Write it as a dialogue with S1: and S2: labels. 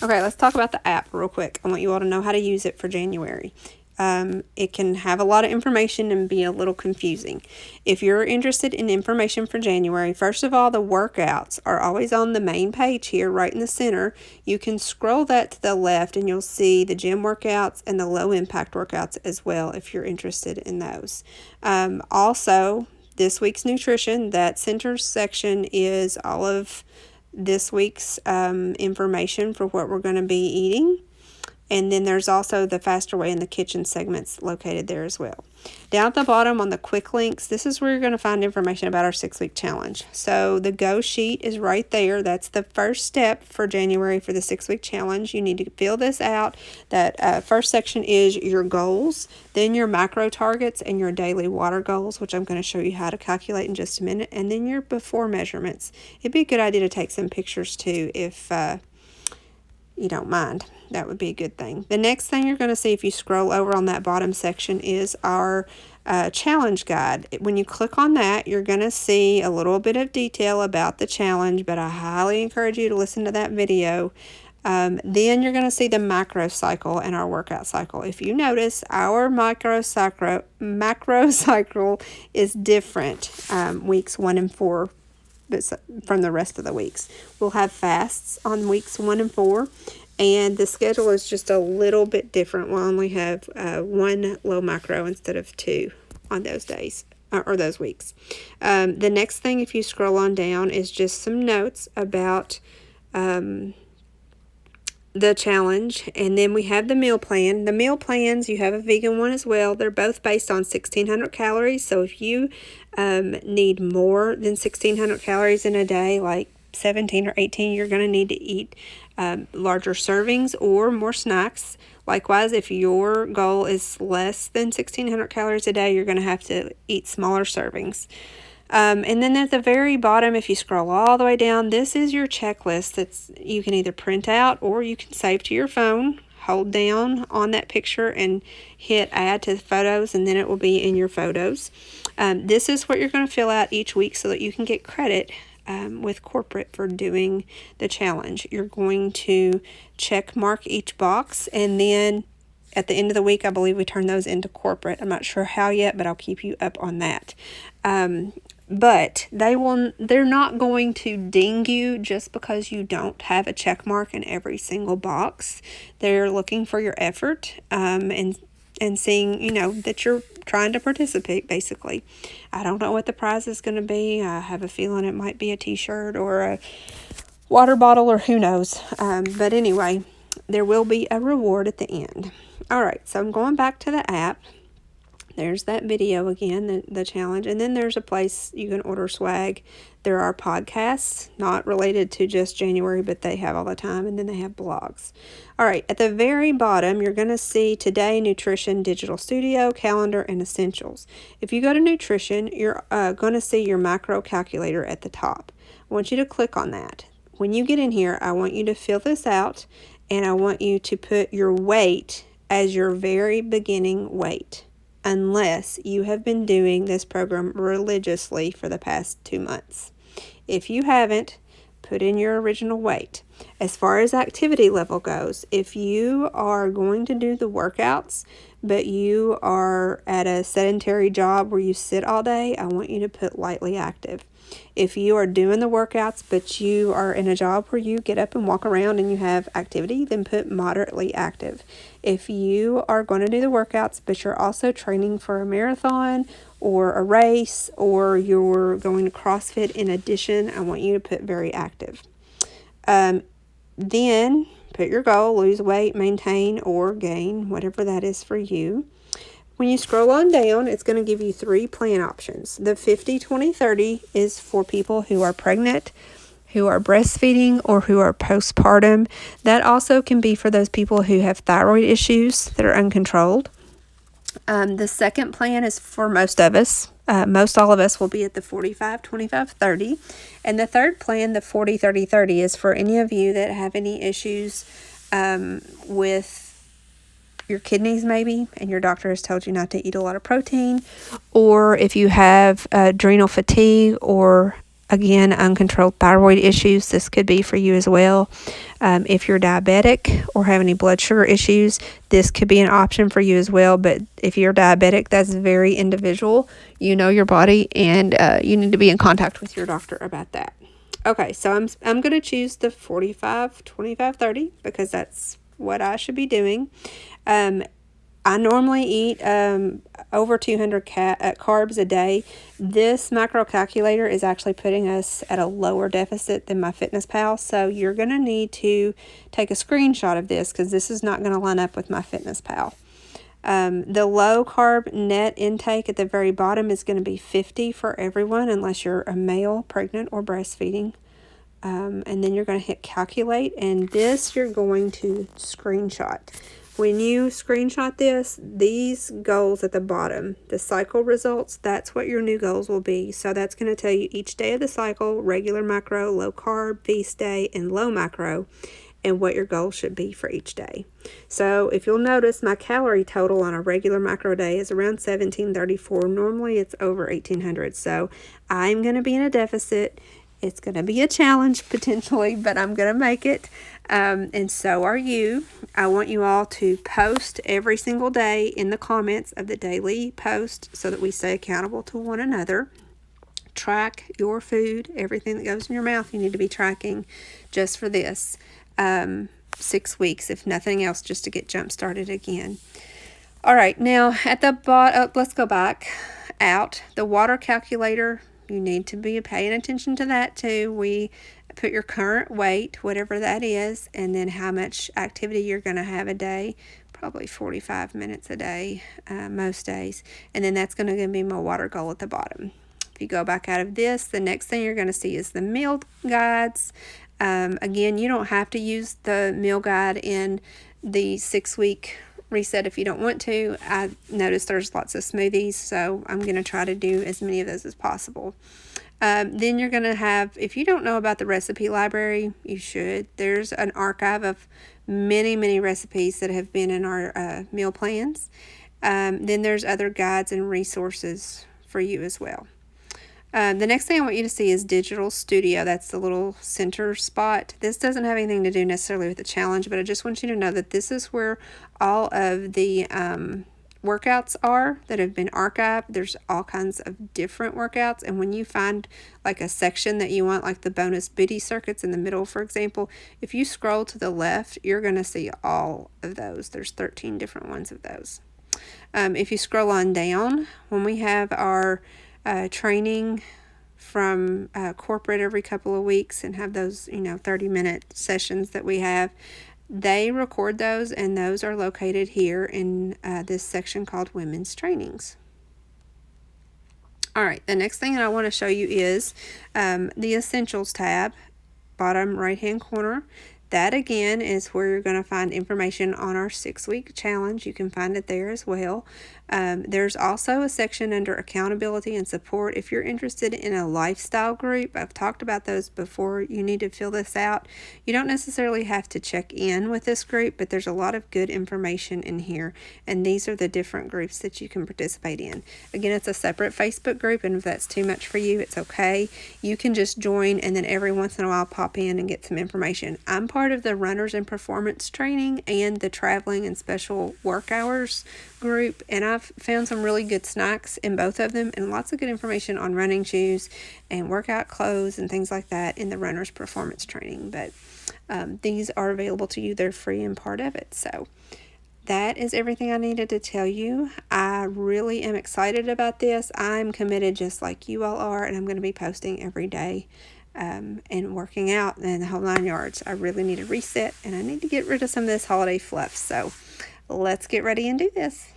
S1: Okay, let's talk about the app real quick. I want you all to know how to use it for January. It can have a lot of information and be a little confusing. If you're interested in information for January, first of all, the workouts are always on the main page here, right in the center. You can scroll that to the left and you'll see the gym workouts and the low impact workouts as well if you're interested in those. Also, this week's nutrition, that center section is all of this week's information for what we're going to be eating. And then there's also the Faster Way in the Kitchen segments located there as well. Down at the bottom on the quick links, this is where you're going to find information about our 6-week challenge. So the go sheet is right there. That's the first step for January for the 6-week challenge. You need to fill this out. That first section is your goals, then your macro targets and your daily water goals, which I'm going to show you how to calculate in just a minute, and then your before measurements. It'd be a good idea to take some pictures too if you don't mind. That would be a good thing. The next thing you're going to see if you scroll over on that bottom section is our challenge guide. When you click on that, you're going to see a little bit of detail about the challenge, but I highly encourage you to listen to that video. Then you're going to see the macro cycle and our workout cycle. If you notice, our macro cycle is different weeks 1 and 4 from the rest of the weeks. We'll have fasts on weeks 1 and 4. And the schedule is just a little bit different. We'll only have 1 low macro instead of 2 on those days or those weeks. The next thing, if you scroll on down, is just some notes about the challenge. And then we have the meal plan. The meal plans, you have a vegan one as well. They're both based on 1,600 calories. So if you need more than 1,600 calories in a day, like 17 or 18, you're going to need to eat larger servings or more snacks. Likewise, if your goal is less than 1,600 calories a day, you're going to have to eat smaller servings. And then at the very bottom, if you scroll all the way down, this is your checklist that's you can either print out or you can save to your phone. Hold down on that picture and hit add to the photos, and then it will be in your photos. This is what you're going to fill out each week so that you can get credit with corporate for doing the challenge. You're going to check mark each box, and then at the end of the week, I believe we turn those into corporate. I'm not sure how yet, but I'll keep you up on that. But they're not going to ding you just because you don't have a check mark in every single box. They're looking for your effort and seeing, that you're trying to participate, basically. I don't know what the prize is going to be. I have a feeling it might be a t-shirt or a water bottle or who knows. But anyway, there will be a reward at the end. All right, so I'm going back to the app. There's that video again, the challenge. And then there's a place you can order swag. There are podcasts, not related to just January, but they have all the time. And then they have blogs. All right, at the very bottom, you're going to see Today, Nutrition, Digital Studio, Calendar, and Essentials. If you go to Nutrition, you're going to see your macro calculator at the top. I want you to click on that. When you get in here, I want you to fill this out, and I want you to put your weight as your very beginning weight, unless you have been doing this program religiously for the past 2 months. If you haven't, put in your original weight. As far as activity level goes, if you are going to do the workouts, but you are at a sedentary job where you sit all day, I want you to put lightly active. If you are doing the workouts, but you are in a job where you get up and walk around and you have activity, then put moderately active. If you are going to do the workouts, but you're also training for a marathon or a race, or you're going to CrossFit in addition, I want you to put very active. Then put your goal, lose weight, maintain, or gain, whatever that is for you. When you scroll on down, it's going to give you 3 plan options. The 50-20-30 is for people who are pregnant, who are breastfeeding, or who are postpartum. That also can be for those people who have thyroid issues that are uncontrolled. The second plan is for most of us. Most all of us will be at the 45-25-30. And the third plan, the 40-30-30, is for any of you that have any issues with your kidneys maybe, and your doctor has told you not to eat a lot of protein, or if you have adrenal fatigue or, again, uncontrolled thyroid issues, this could be for you as well. If you're diabetic or have any blood sugar issues, this could be an option for you as well. But if you're diabetic, that's very individual. You know your body, and you need to be in contact with your doctor about that. Okay, so I'm going to choose the 45, 25, 30 because that's what I should be doing. I normally eat over 200 carbs a day. This macro calculator is actually putting us at a lower deficit than MyFitnessPal, so you're going to need to take a screenshot of this because this is not going to line up with MyFitnessPal. The low carb net intake at the very bottom is going to be 50 for everyone unless you're a male, pregnant, or breastfeeding. And then you're going to hit calculate, and this you're going to screenshot. When you screenshot this, these goals at the bottom, the cycle results, that's what your new goals will be. So that's going to tell you each day of the cycle, regular macro, low carb, feast day, and low macro, and what your goal should be for each day. So if you'll notice, my calorie total on a regular macro day is around 1734. Normally it's over 1800. So I'm going to be in a deficit. It's going to be a challenge potentially, but I'm going to make it. And so are you. I want you all to post every single day in the comments of the daily post so that we stay accountable to one another. Track your food, everything that goes in your mouth, you need to be tracking just for this 6 weeks, if nothing else, just to get jump started again. All right, now at the bottom, let's go back out. The water calculator, you need to be paying attention to that too. We put your current weight, whatever that is, and then how much activity you're going to have a day, probably 45 minutes a day most days. And then that's going to be my water goal at the bottom. If you go back out of this, the next thing you're going to see is the meal guides. Again, you don't have to use the meal guide in the 6-week reset if you don't want to. I noticed there's lots of smoothies, so I'm going to try to do as many of those as possible. Then you're going to have, if you don't know about the recipe library, you should. There's an archive of many, many recipes that have been in our meal plans. Then there's other guides and resources for you as well. The next thing I want you to see is Digital Studio. That's the little center spot. This doesn't have anything to do necessarily with the challenge, but I just want you to know that this is where all of the workouts are that have been archived. There's all kinds of different workouts, and when you find like a section that you want, like the bonus booty circuits in the middle, for example, if you scroll to the left, you're going to see all of those. There's 13 different ones of those. If you scroll on down, when we have our training from corporate every couple of weeks and have those 30-minute sessions that we have, they record those, and those are located here in this section called Women's Trainings. All right, the next thing I want to show you is the Essentials tab, bottom right hand corner. That again is where you're going to find information on our 6-week challenge. You can find it there as well. There's also a section under accountability and support. If you're interested in a lifestyle group, I've talked about those before. You need to fill this out. You don't necessarily have to check in with this group, but there's a lot of good information in here, and these are the different groups that you can participate in. Again, it's a separate Facebook group, and if that's too much for you, it's okay. You can just join and then every once in a while pop in and get some information. I'm part of the Runners and Performance Training and the Traveling and Special Work Hours group, and I've found some really good snacks in both of them and lots of good information on running shoes and workout clothes and things like that in the Runners Performance Training. But these are available to you. They're free and part of it. So that is everything I needed to tell you. I really am excited about this. I'm committed just like you all are, and I'm going to be posting every day and working out and the whole 9 yards. I really need a reset, and I need to get rid of some of this holiday fluff. So let's get ready and do this.